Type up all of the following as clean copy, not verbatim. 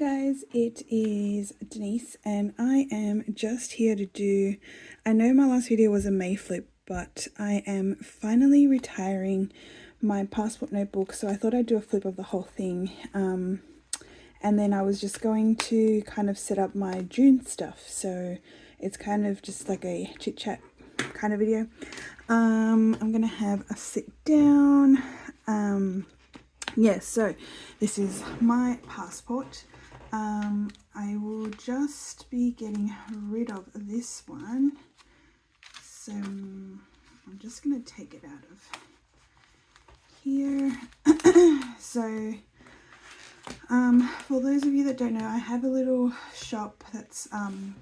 guys, it is Denise and I am just here to do, I know my last video was a May flip, but I am finally retiring my passport notebook, so I thought I'd do a flip of the whole thing. And then I was just going to kind of set up my June stuff, so it's kind of just like a chit chat kind of video. I'm gonna have a sit down. Yes, so this is my passport. I will just be getting rid of this one, so I'm just going to take it out of here. So for those of you that don't know, I have a little shop that's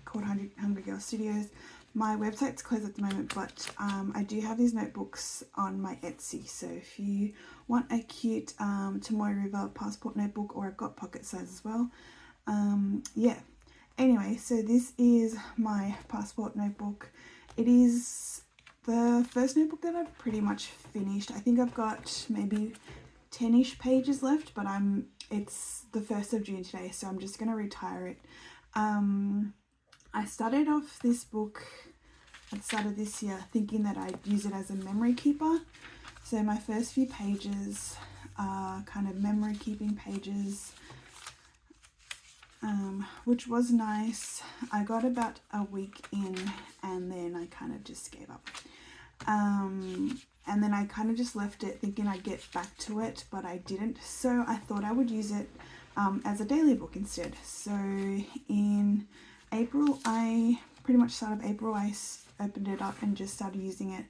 called Hungry Girl Studios. My website's closed at the moment, but I do have these notebooks on my Etsy, so if you want a cute Tomoe River passport notebook, or I've got pocket size as well. Yeah, anyway, so this is my passport notebook. It is the first notebook that I've pretty much finished. I think I've got maybe 10-ish pages left, but it's the 1st of June today, so I'm just going to retire it. I started off this book at the start of this year thinking that I'd use it as a memory keeper. So my first few pages are kind of memory keeping pages, which was nice. I got about a week in and then I kind of just gave up. And then I kind of just left it thinking I'd get back to it, but I didn't. So I thought I would use it as a daily book instead. So in April, pretty much start of April, I opened it up and just started using it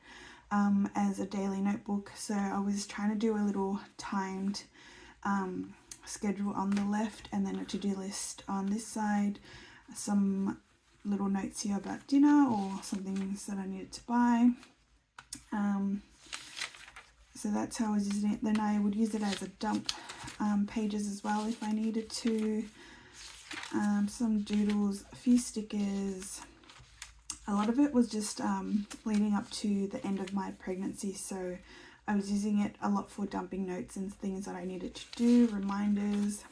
as a daily notebook. So I was trying to do a little timed schedule on the left and then a to-do list on this side, some little notes here about dinner or some things that I needed to buy. So that's how I was using it. Then I would use it as a dump pages as well if I needed to. Some doodles, a few stickers. A lot of it was just leading up to the end of my pregnancy, so I was using it a lot for dumping notes and things that I needed to do, reminders.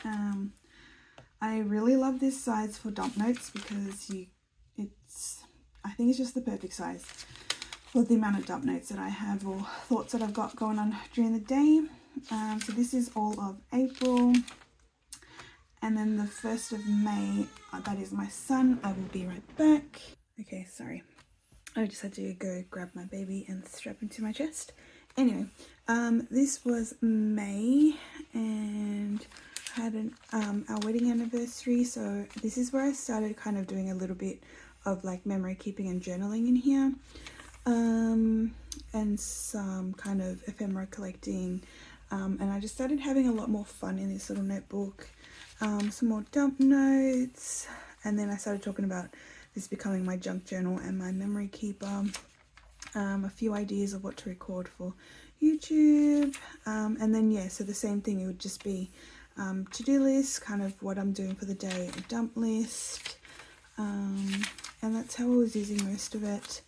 I really love this size for dump notes because I think it's just the perfect size for the amount of dump notes that I have or thoughts that I've got going on during the day. So this is all of April. And then the 1st of May, that is my son. I will be right back. Okay, sorry. I just had to go grab my baby and strap him to my chest. Anyway, this was May and I had our wedding anniversary. So this is where I started kind of doing a little bit of like memory keeping and journaling in here. And some kind of ephemera collecting. And I just started having a lot more fun in this little notebook. Some more dump notes, and then I started talking about this becoming my junk journal and my memory keeper. A few ideas of what to record for YouTube, and then yeah, so the same thing, it would just be to-do list, kind of what I'm doing for the day, a dump list, and that's how I was using most of it.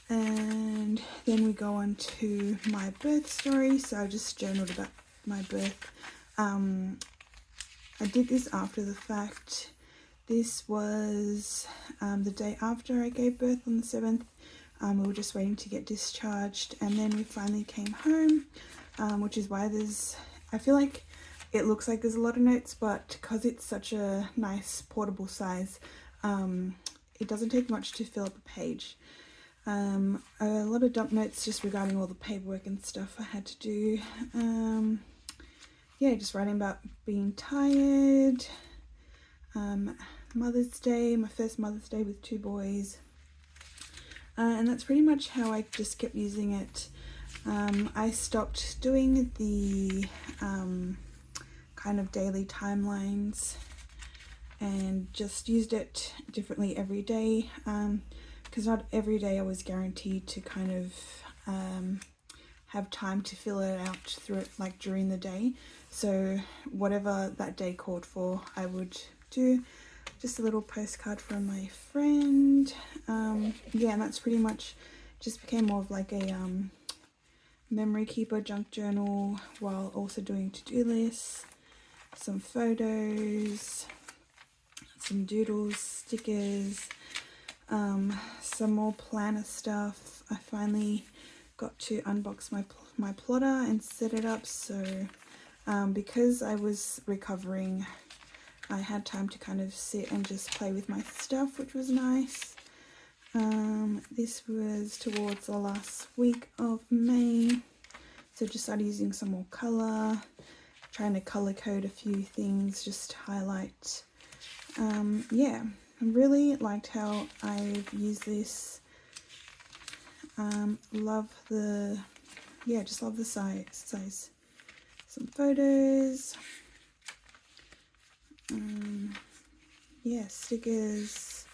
And then we go on to my birth story, so I just journaled about my birth. I did this after the fact. This was the day after I gave birth on the 7th. We were just waiting to get discharged, and then we finally came home, which is why I feel like it looks like there's a lot of notes, but because it's such a nice portable size, it doesn't take much to fill up a page. A lot of dump notes just regarding all the paperwork and stuff I had to do. Yeah, just writing about being tired. Mother's Day, my first Mother's Day with 2 boys. And that's pretty much how I just kept using it. I stopped doing the kind of daily timelines and just used it differently every day. Because not every day I was guaranteed to kind of have time to fill it out through it like during the day. So whatever that day called for, I would do. Just a little postcard from my friend. Yeah, and that's pretty much just became more of like a memory keeper, junk journal, while also doing to-do lists. some photos, some doodles, stickers, some more planner stuff. I finally got to unbox my plotter and set it up, so because I was recovering, I had time to kind of sit and just play with my stuff, which was nice. This was towards the last week of May, so just started using some more colour, trying to colour code a few things just to highlight. Yeah, I really liked how I've used this. Love the, yeah, just love the size. Some photos, yeah, stickers,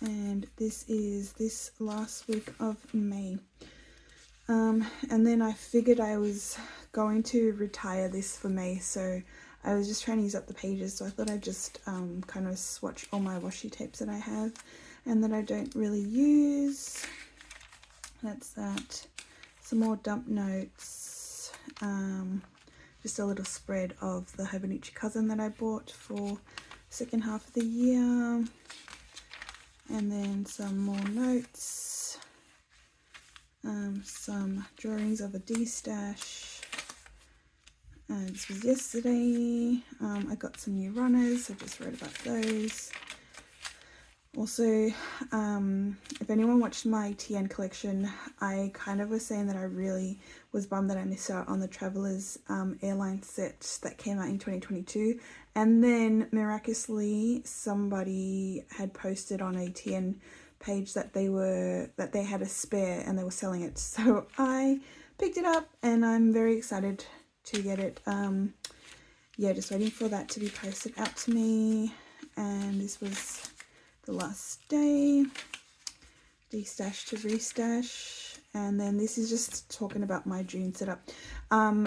and this is this last week of May. And then I figured I was going to retire this for May, so I was just trying to use up the pages, so I thought I'd just kind of swatch all my washi tapes that I have and that I don't really use. That's that. Some more dump notes, just a little spread of the Hobonichi cousin that I bought for second half of the year, and then some more notes, some drawings of a D-stash. This was yesterday. I got some new runners, so I just read about those. Also, if anyone watched my TN collection, I kind of was saying that I really was bummed that I missed out on the Travelers airline set that came out in 2022, and then miraculously somebody had posted on a TN page that they had a spare and they were selling it, so I picked it up and I'm very excited to get it. Yeah, just waiting for that to be posted out to me, and this was the last day, de-stash to restash, and then this is just talking about my June setup.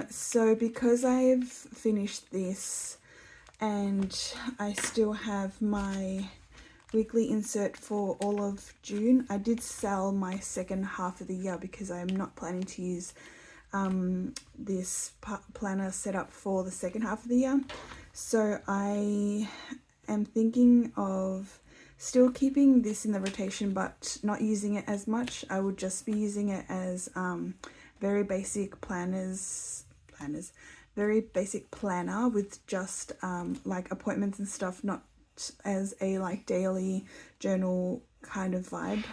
So because I've finished this and I still have my weekly insert for all of June, I did sell my second half of the year because I'm not planning to use this planner setup for the second half of the year. So I am thinking of still keeping this in the rotation but not using it as much. I would just be using it as very basic very basic planner with just like appointments and stuff, not as a like daily journal kind of vibe.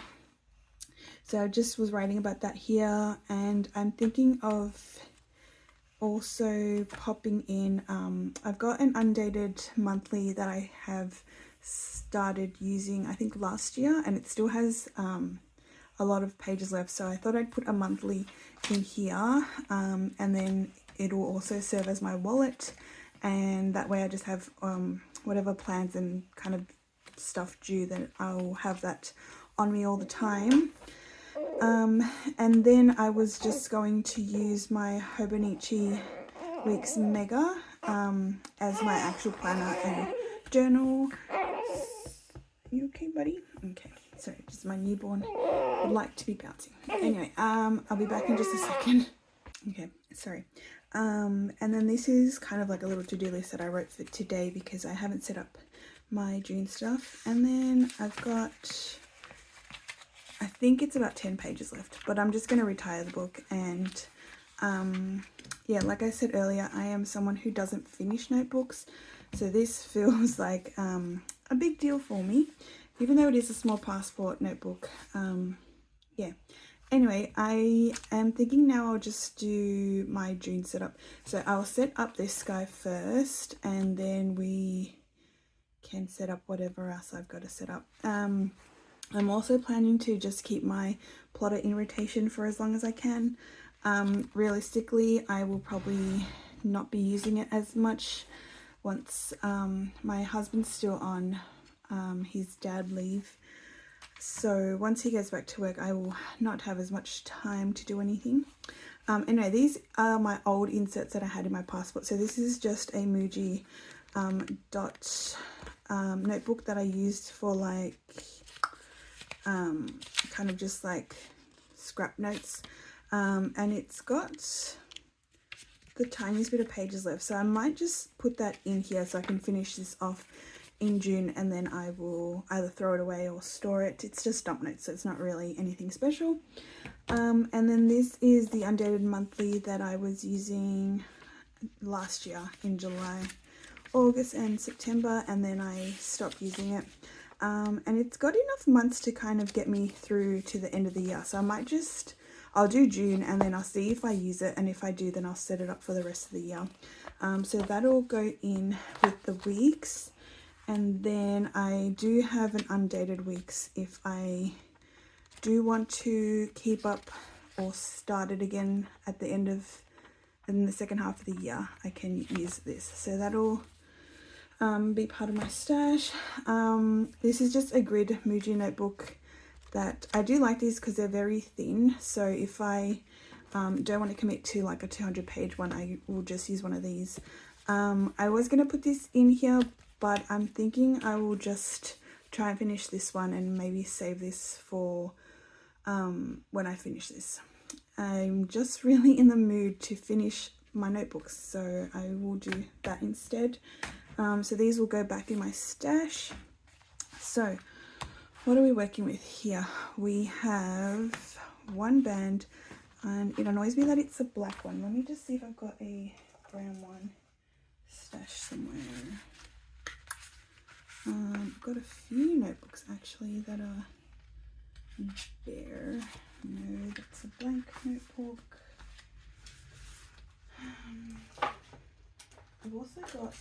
So I just was writing about that here, and I'm thinking of also popping in, I've got an undated monthly that I have started using I think last year, and it still has a lot of pages left, so I thought I'd put a monthly in here, and then it will also serve as my wallet, and that way I just have whatever plans and kind of stuff due, that I'll have that on me all the time. And then I was just going to use my Hobonichi Weeks Mega as my actual planner and journal. You okay, buddy? Okay, sorry, just my newborn would like to be bouncing. Anyway, I'll be back in just a second. Okay, sorry. And then this is kind of like a little to-do list that I wrote for today because I haven't set up my June stuff. And then I've got, I think it's about 10 pages left, but I'm just going to retire the book. And yeah, like I said earlier, I am someone who doesn't finish notebooks, so this feels like a big deal for me, even though it is a small passport notebook. Yeah, anyway, I am thinking now I'll just do my June setup. So I'll set up this guy first, and then we can set up whatever else I've got to set up. I'm also planning to just keep my plotter in rotation for as long as I can. Realistically, I will probably not be using it as much once my husband's still on his dad leave. So once he goes back to work, I will not have as much time to do anything. Anyway, these are my old inserts that I had in my passport. So this is just a Muji dot notebook that I used for like kind of just like scrap notes, and it's got the tiniest bit of pages left, so I might just put that in here so I can finish this off in June, and then I will either throw it away or store it. It's just dump notes, so it's not really anything special. And then this is the undated monthly that I was using last year in July, August and September, and then I stopped using it. And it's got enough months to kind of get me through to the end of the year, so I might just, I'll do June and then I'll see if I use it, and if I do then I'll set it up for the rest of the year. So that'll go in with the weeks, and then I do have an undated weeks if I do want to keep up or start it again at the end of, in the second half of the year, I can use this. So that'll be part of my stash. This is just a grid Muji notebook that I do like these because they're very thin. So if I don't want to commit to like a 200 page one, I will just use one of these. I was going to put this in here, but I'm thinking I will just try and finish this one and maybe save this for when I finish this. I'm just really in the mood to finish my notebooks, so I will do that instead. So these will go back in my stash. So what are we working with here? We have one band, and it annoys me that it's a black one. Let me just see if I've got a brown one stashed somewhere. I've got a few notebooks actually that are bare. No, that's a blank notebook. I've also got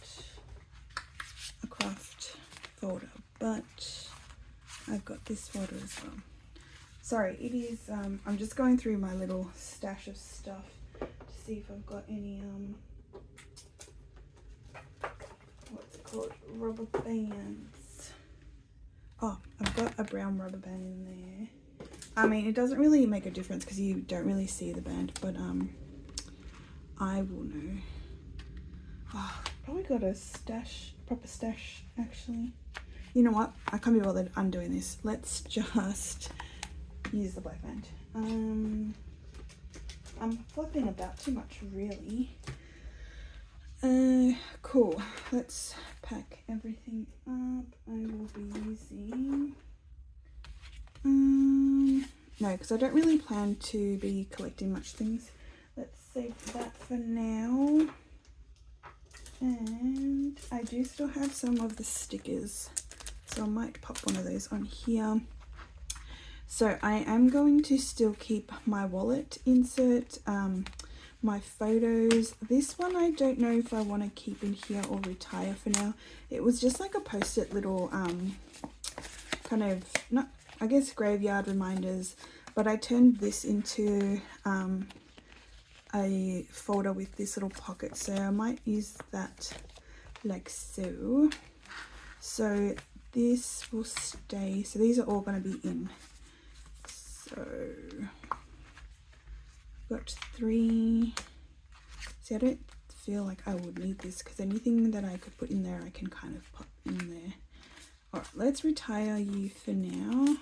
a craft folder, but I've got this folder as well. Sorry, it is, I'm just going through my little stash of stuff to see if I've got any, what's it called, rubber bands. Oh, I've got a brown rubber band in there. I mean, it doesn't really make a difference because you don't really see the band, but I will know. Oh, probably got a stash, proper stash actually. You know what? I can't be bothered undoing this. Let's just use the black band. I'm flipping about too much really. Cool. Let's pack everything up. I will be using no, because I don't really plan to be collecting much things. Let's save that for now. And I do still have some of the stickers, so I might pop one of those on here. So I am going to still keep my wallet insert, my photos. This one I don't know if I want to keep in here or retire for now. It was just like a post-it little kind of, not, I guess, graveyard reminders, but I turned this into a folder with this little pocket, so I might use that like so. So this will stay, so these are all going to be in. So I've got 3. See, I don't feel like I would need this because anything that I could put in there I can kind of pop in there. Alright, let's retire you for now,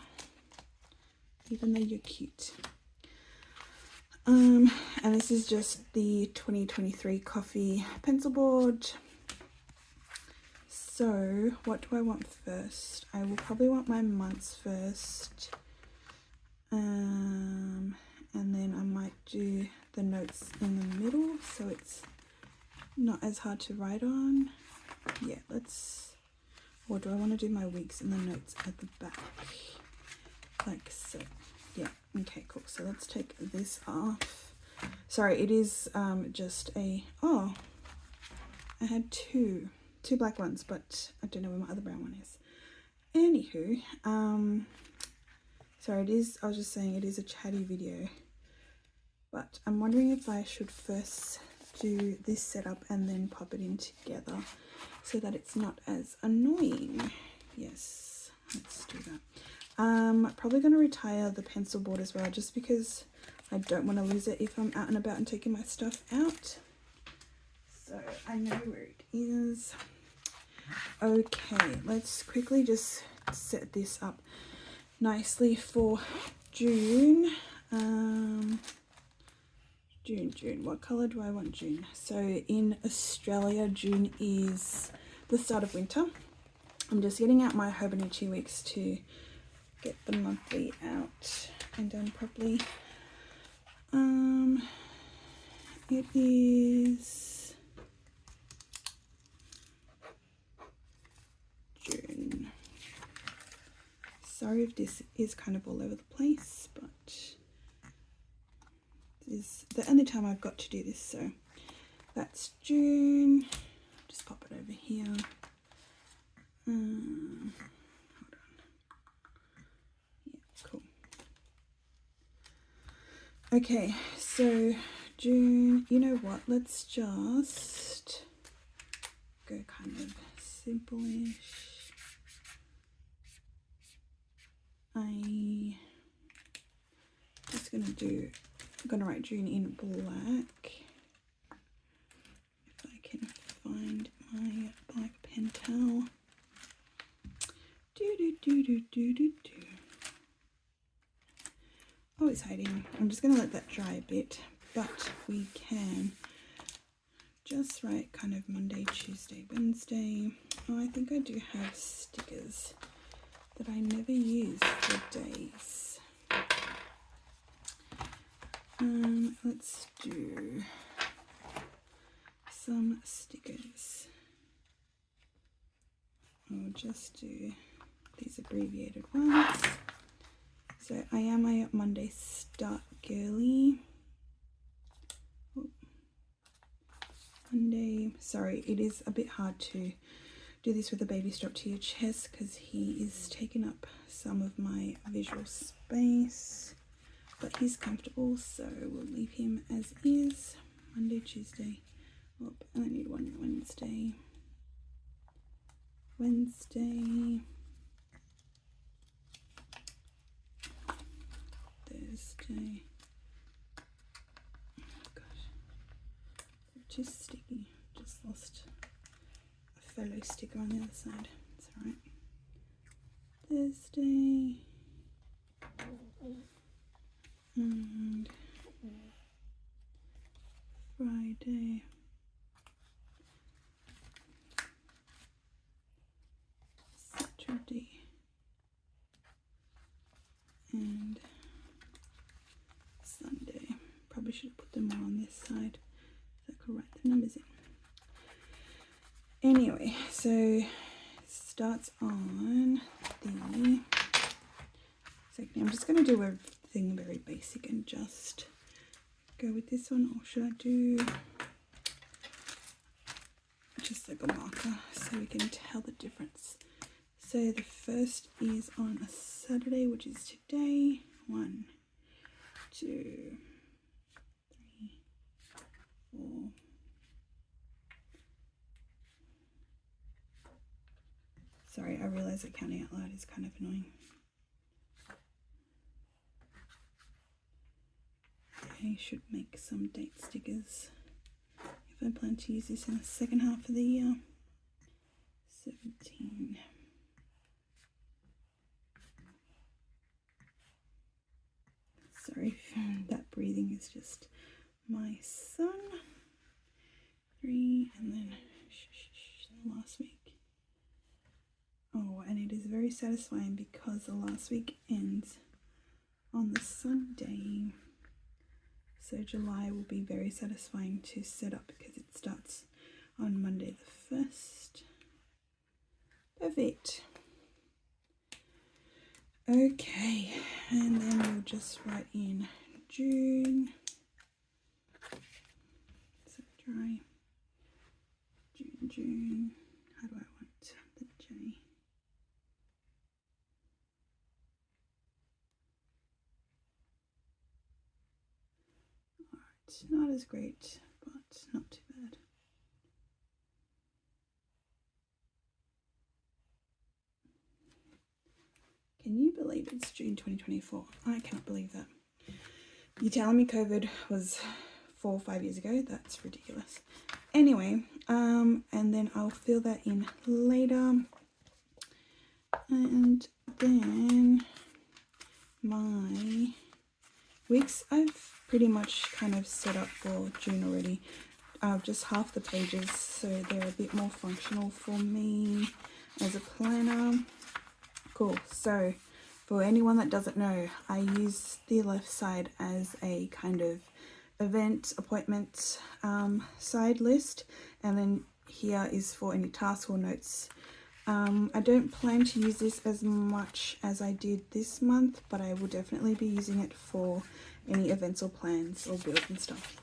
even though you're cute. And this is just the 2023 coffee pencil board. So what do I want first? I will probably want my months first. And then I might do the notes in the middle so it's not as hard to write on. Yeah, let's, or do I want to do my weeks and the notes at the back? Like so. Yeah, okay, cool. So let's take this off. Sorry, it is just a, oh, I had two black ones, but I don't know where my other brown one is. Anywho, sorry, it is, I was just saying it is a chatty video, but I'm wondering if I should first do this setup and then pop it in together so that it's not as annoying. Yes, let's do that. Probably going to retire the pencil board as well, just because I don't want to lose it if I'm out and about and taking my stuff out. So I know where it is. Okay, let's quickly just set this up nicely for June. June. What colour do I want June? So in Australia, June is the start of winter. I'm just getting out my Hobonichi weeks to get the monthly out and done properly. It is June. Sorry if this is kind of all over the place, but this is the only time I've got to do this, so that's June. Just pop it over here. Hold on. Yeah, cool. Okay, so June, you know what? Let's just go kind of simple-ish. I'm gonna write June in black. If I can find my black pen towel. Oh, it's hiding. I'm just gonna let that dry a bit, but we can just write kind of Monday, Tuesday, Wednesday. Oh, I think I do have stickers that I never use for days. Let's do some stickers. I'll just do these abbreviated ones. So I am a Monday start girly. Oh. Monday, sorry, it is a bit hard to do this with a baby strapped to your chest because he is taking up some of my visual space, but he's comfortable, so we'll leave him as is. Monday, Tuesday, oh, and I need one Wednesday, Thursday. Oh gosh, they're too sticky. Just lost a fellow sticker on the other side. It's alright. Thursday and Friday. Saturday and Sunday. Probably should have put them all on this side so I could write the numbers in. Anyway, so it starts on the second. I'm just going to do everything very basic and just go with this one, or should I do just like a marker so we can tell the difference? So the first is on a Saturday, which is today. 1, 2, 3, 4. Sorry, I realize that counting out loud is kind of annoying. I should make some date stickers if I plan to use this in the second half of the year. 17. Sorry, that breathing is just my son. 3, and then last week. Oh, and it is very satisfying because the last week ends on the Sunday. So July will be very satisfying to set up because it starts on Monday the 1st. Perfect. Okay, and then we'll just write in June. So dry. June. How do I want the J? Alright, not as great, but not too bad. Can you believe it's June 2024? I cannot believe that. You're telling me COVID was 4 or 5 years ago? That's ridiculous. Anyway, and then I'll fill that in later. And then my Wicks I've pretty much kind of set up for June already. Just half the pages, so they're a bit more functional for me as a planner. Cool. So for anyone that doesn't know, I use the left side as a kind of event appointment side list, and then here is for any tasks or notes. I don't plan to use this as much as I did this month, but I will definitely be using it for any events or plans or builds and stuff.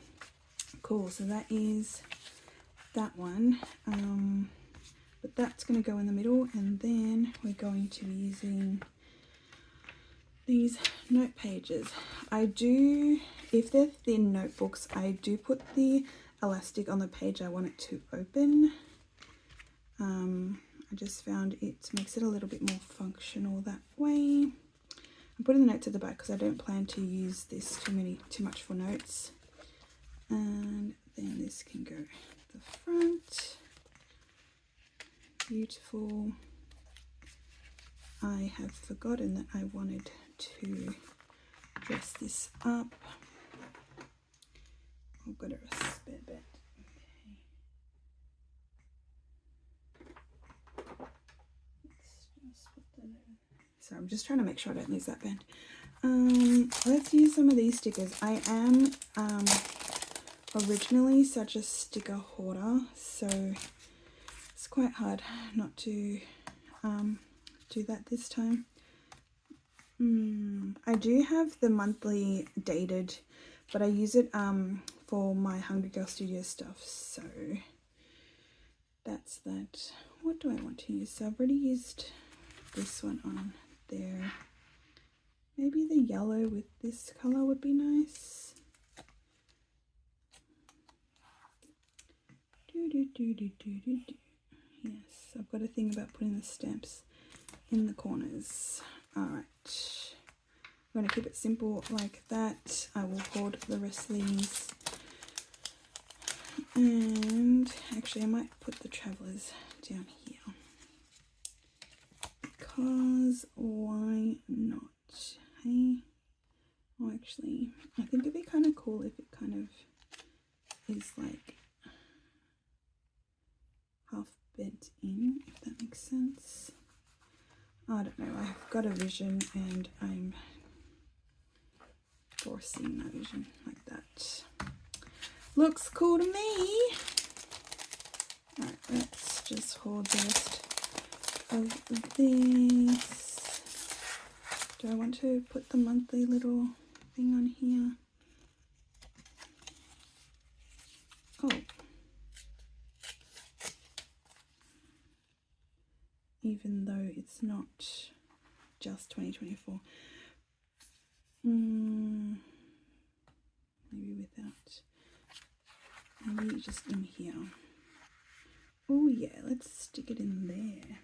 Cool, so that is that one, but that's going to go in the middle, and then we're going to be using these note pages. I do, if they're thin notebooks, I do put the elastic on the page I want it to open. I just found it makes it a little bit more functional that way. I'm putting the notes at the back because I don't plan to use this too much for notes. And then this can go at the front. Beautiful. I have forgotten that I wanted to dress this up. I've got a spare bit. So I'm just trying to make sure I don't lose that band. Let's use some of these stickers. I am originally such a sticker hoarder, so it's quite hard not to do that this time. I do have the monthly dated, but I use it for my Hungry Girl Studio stuff, so that's that. What do I want to use? So I've already used this one on there. Maybe the yellow with this color would be nice. Yes, I've got a thing about putting the stamps in the corners. Alright, I'm going to keep it simple like that. I will hold the rest of these. And actually I might put the travelers down here. Because why not? Hey? Oh, actually, I think it'd be kind of cool if it kind of is like half bent in, if that makes sense. I don't know, I've got a vision and I'm forcing my vision like that. Looks cool to me. Alright, let's just hold the rest of this. Do I want to put the monthly little thing on here? Oh. Even though it's not just 2024. Maybe without. Maybe just in here. Oh yeah, let's stick it in there.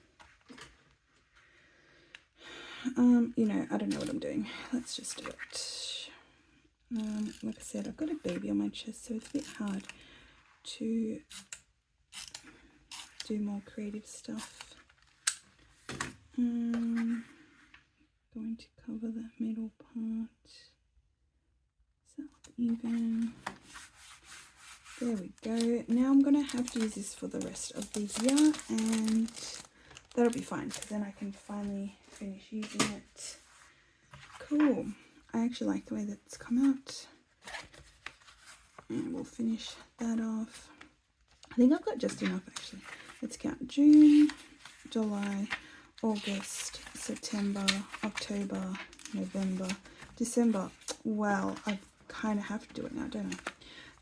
You know, I don't know what I'm doing. Let's just do it. Like I said, I've got a baby on my chest, so it's a bit hard to do more creative stuff. Going to cover that middle part. Does that look even? There we go. Now I'm going to have to use this for the rest of the year, and that'll be fine because then I can finally finish using it. Cool. I actually like the way that's come out. And we'll finish that off. I think I've got just enough actually. Let's count. June, July, August, September, October, November, December. Well, I kind of have to do it now, don't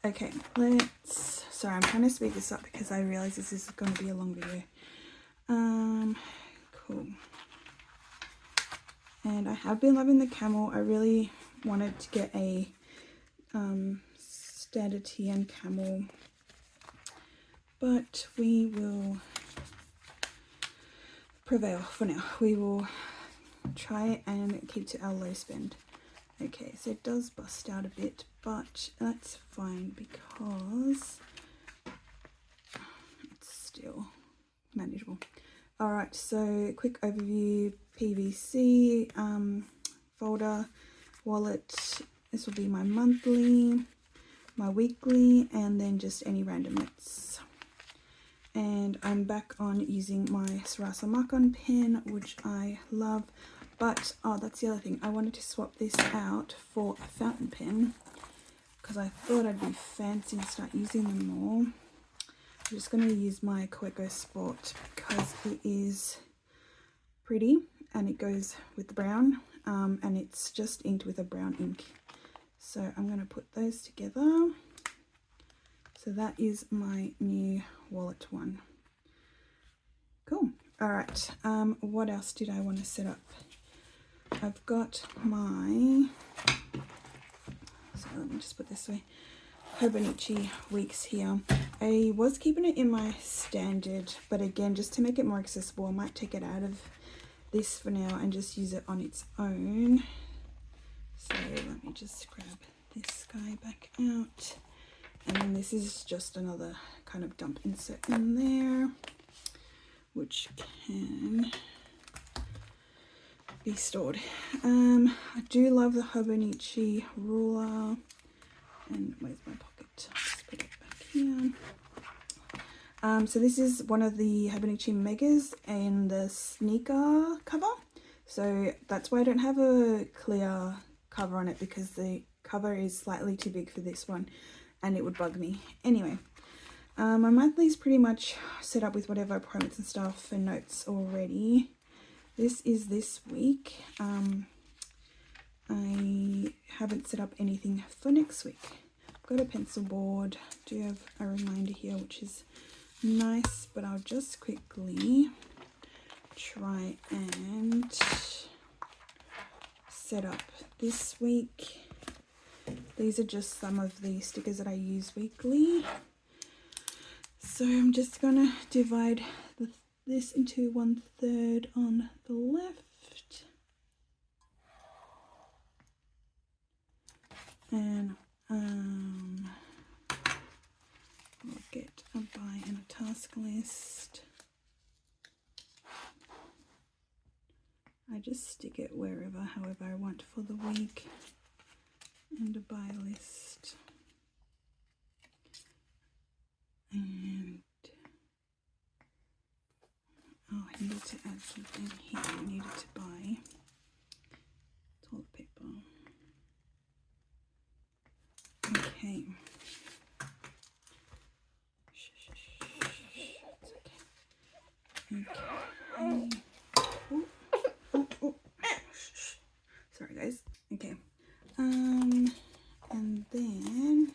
I? Okay, let's... Sorry, I'm trying to speed this up because I realize this is going to be a long video. Cool. And I have been loving the camel. I really wanted to get a standard TN camel, but we will prevail for now. We will try and keep to our low spend. Okay, so it does bust out a bit, but that's fine because it's still manageable. Alright, so quick overview: PVC, folder, wallet, This will be my monthly, my weekly, and then just any random notes. And I'm back on using my Sarasa Mark-On pen, which I love. But, oh, that's the other thing. I wanted to swap this out for a fountain pen because I thought I'd be fancy and start using them more. I'm just going to use my Coeco Sport because it is pretty and it goes with the brown, and it's just inked with a brown ink. So I'm going to put those together. So that is my new wallet one. Cool. All right. What else did I want to set up? I've got my, so let me just put this way, Hobonichi weeks here. I was keeping it in my standard, but again, just to make it more accessible, I might take it out of this for now and just use it on its own. So let me just grab this guy back out. And then this is just another kind of dump insert in there, which can be stored. I do love the Hobonichi ruler. And where's my pocket? Just put it back here. So this is one of the Hobonichi Megas and the sneaker cover. So that's why I don't have a clear cover on it, because the cover is slightly too big for this one and it would bug me. Anyway, my monthly is pretty much set up with whatever appointments and stuff and notes already. This is this week. I haven't set up anything for next week. I've got a pencil board. Do have a reminder here, which is nice, but I'll just quickly try and set up this week. These are just some of the stickers that I use weekly. So I'm just gonna divide this into 1/3 on the left, and I'll get a buy and a task list. I just stick it wherever, however I want for the week, and a buy list. And oh, I needed to add something here. I needed to buy toilet paper. Okay. It's okay. Okay. Oh. Sorry, guys. Okay. And then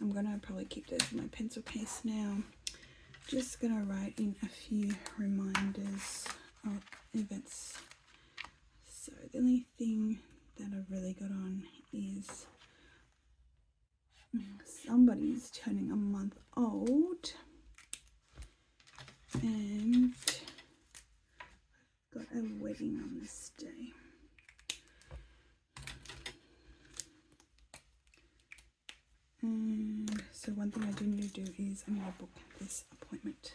I'm gonna probably keep those in my pencil case now. Just gonna write in a few reminders of events. So the only thing that I've really got on is somebody's turning a month old, and I've got a wedding on this day. And so one thing I do need to do is I need to book this appointment.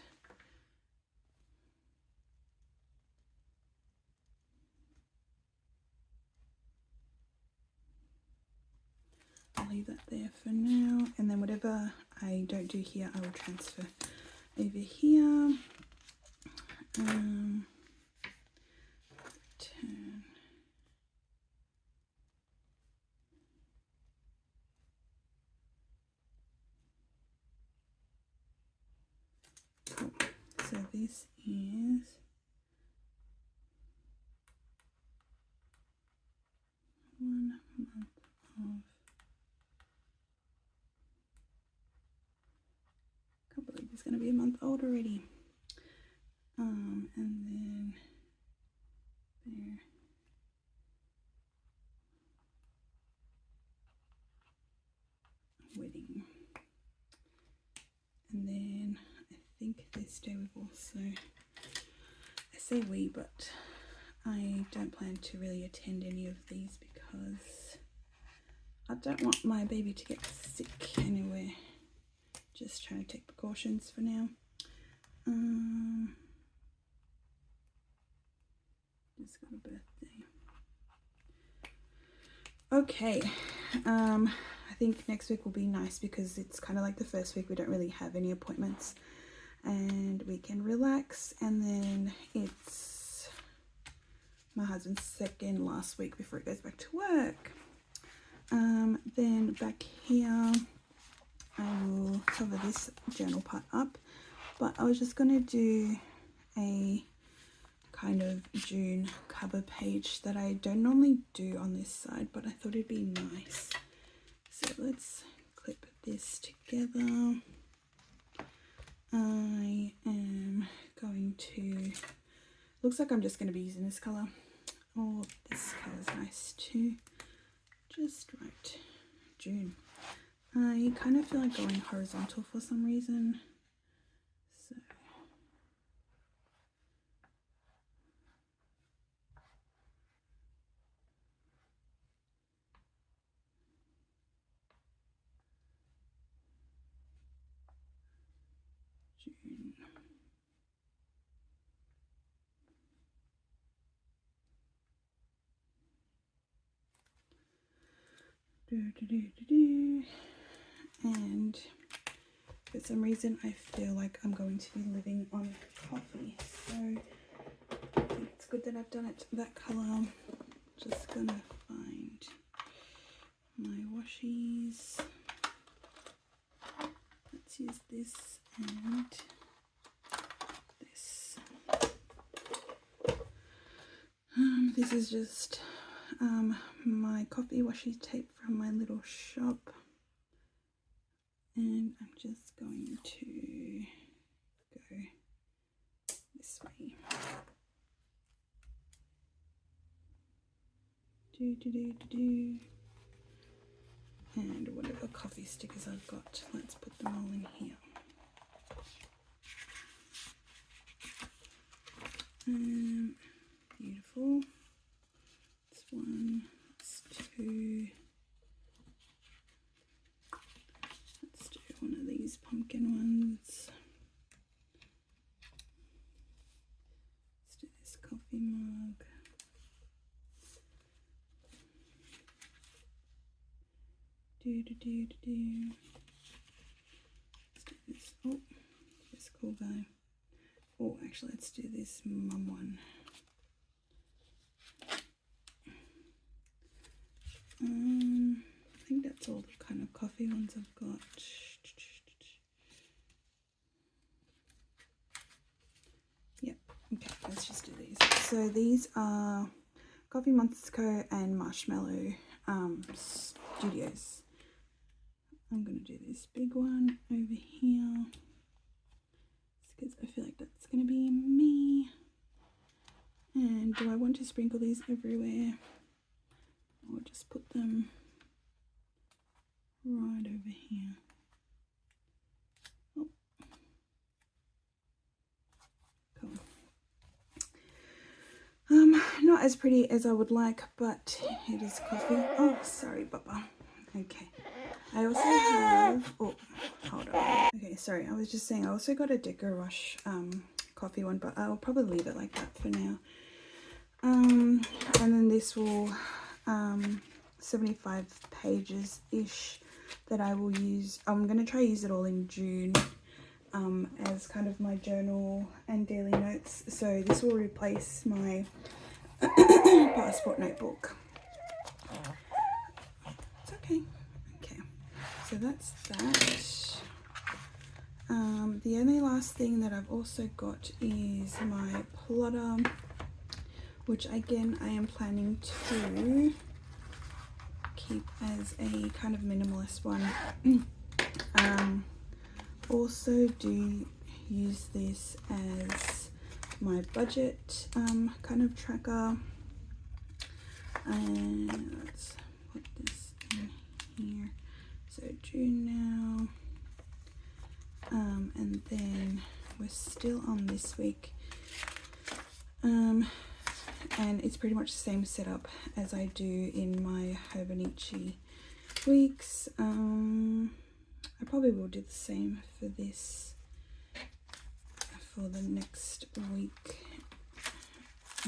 I'll leave that there for now, and then whatever I don't do here I will transfer over here. Return. Cool. So this is one month of, can't believe it's going to be a month old already. And then there. Wedding. And then I think this day we've also, I say we, but I don't plan to really attend any of these because I don't want my baby to get sick anyway. Just trying to take precautions for now. Just got a birthday. Okay, I think next week will be nice because it's kind of like the first week we don't really have any appointments and we can relax, and then it's my husband's second last week before he goes back to work. Then back here I will cover this journal part up, but I was just going to do a kind of June cover page that I don't normally do on this side, but I thought it'd be nice. So let's clip this together. I am going to, looks like I'm just going to be using this colour. Oh, this colour is nice too. Just right, June. I kind of feel like going horizontal for some reason. So June. And for some reason I feel like I'm going to be living on coffee, so I think it's good that I've done it that colour. Just gonna find my washies. Let's use this and this. This is just my coffee washi tape from my little shop, and I'm just going to go this way. And whatever coffee stickers I've got, let's put them all in here. Beautiful. That's one, that's two. Let's do one of these pumpkin ones. Let's do this coffee mug. Let's do this. Oh, this cool guy. Oh, actually, let's do this mum one. I think that's all the kind of coffee ones I've got. Yep. Okay, let's just do these. So these are Coffee Monster and Marshmallow Studios. I'm going to do this big one over here because I feel like that's going to be me. And do I want to sprinkle these everywhere, or just put them right over here? Oh. Cool. Not as pretty as I would like, but it is coffee. Oh, sorry, Baba. Okay. I also have, oh, hold on. Okay, sorry, I was just saying I also got a Deco Rush coffee one, but I'll probably leave it like that for now. And then this will 75 pages-ish that I will use. I'm going to try use it all in June as kind of my journal and daily notes. So this will replace my passport notebook. It's okay. Okay, so that's that. The only last thing that I've also got is my plotter, which again I am planning to keep as a kind of minimalist one. Also do use this as my budget kind of tracker, and let's put this in here. So June now, and then we're still on this week, and it's pretty much the same setup as I do in my Hobonichi weeks. I probably will do the same for this for the next week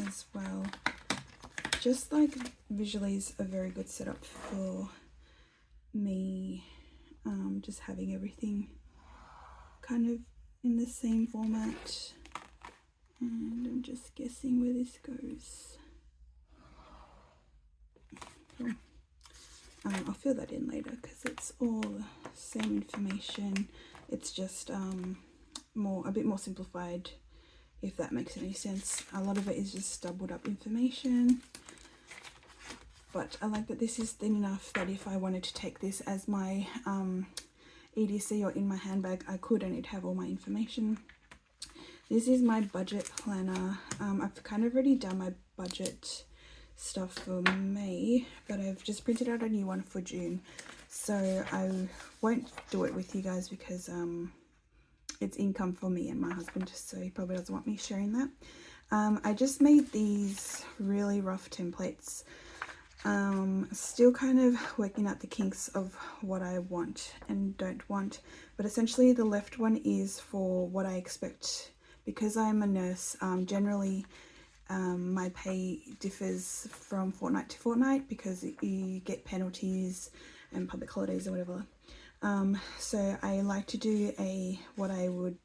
as well. Just like visually is a very good setup for me just having everything kind of in the same format, and I'm just guessing where this goes. Cool. I'll fill that in later because it's all the same information. It's just a bit more simplified, if that makes any sense. A lot of it is just doubled up information, but I like that this is thin enough that if I wanted to take this as my EDC or in my handbag, I could, and it'd have all my information. This is my budget planner. I've kind of already done my budget stuff for May, but I've just printed out a new one for June, so I won't do it with you guys because it's income for me and my husband, so he probably doesn't want me sharing that. I just made these really rough templates. Still kind of working out the kinks of what I want and don't want, but essentially the left one is for what I expect. Because I'm a nurse, generally my pay differs from fortnight to fortnight because you get penalties and public holidays or whatever. So I like to do what I would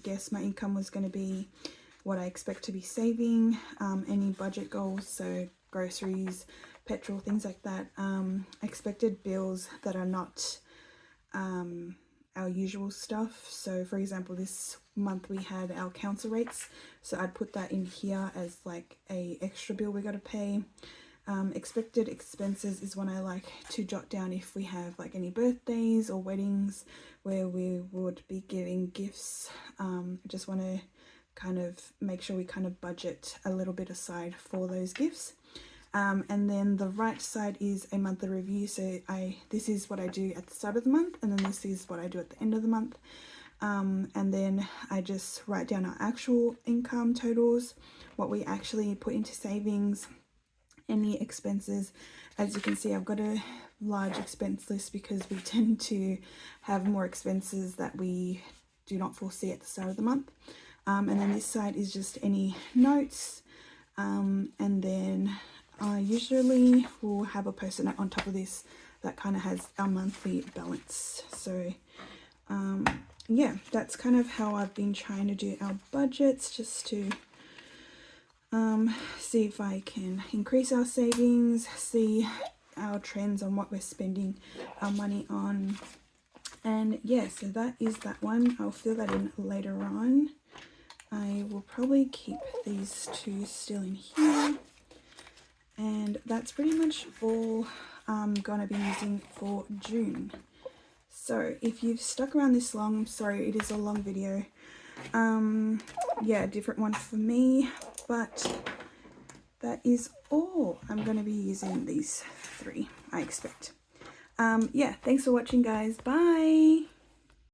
guess my income was going to be, what I expect to be saving, any budget goals, so groceries, petrol, things like that, expected bills that are not our usual stuff. So for example, this month we had our council rates, so I'd put that in here as like a extra bill we got to pay. Expected expenses is one I like to jot down if we have like any birthdays or weddings where we would be giving gifts. I just want to kind of make sure we kind of budget a little bit aside for those gifts. And then the right side is a monthly review, so this is what I do at the start of the month, and then this is what I do at the end of the month. And then I just write down our actual income totals, what we actually put into savings, any expenses. As you can see, I've got a large expense list because we tend to have more expenses that we do not foresee at the start of the month. And then this side is just any notes, and then I usually will have a post-it note on top of this that kind of has our monthly balance. So yeah, that's kind of how I've been trying to do our budgets, just to see if I can increase our savings, see our trends on what we're spending our money on. And yeah, so that is that one. I'll fill that in later on. I will probably keep these two still in here. And that's pretty much all I'm gonna be using for June. So if you've stuck around this long, I'm sorry, it is a long video. Yeah, a different one for me, but that is all I'm gonna be using these three, I expect. Yeah, thanks for watching, guys. Bye.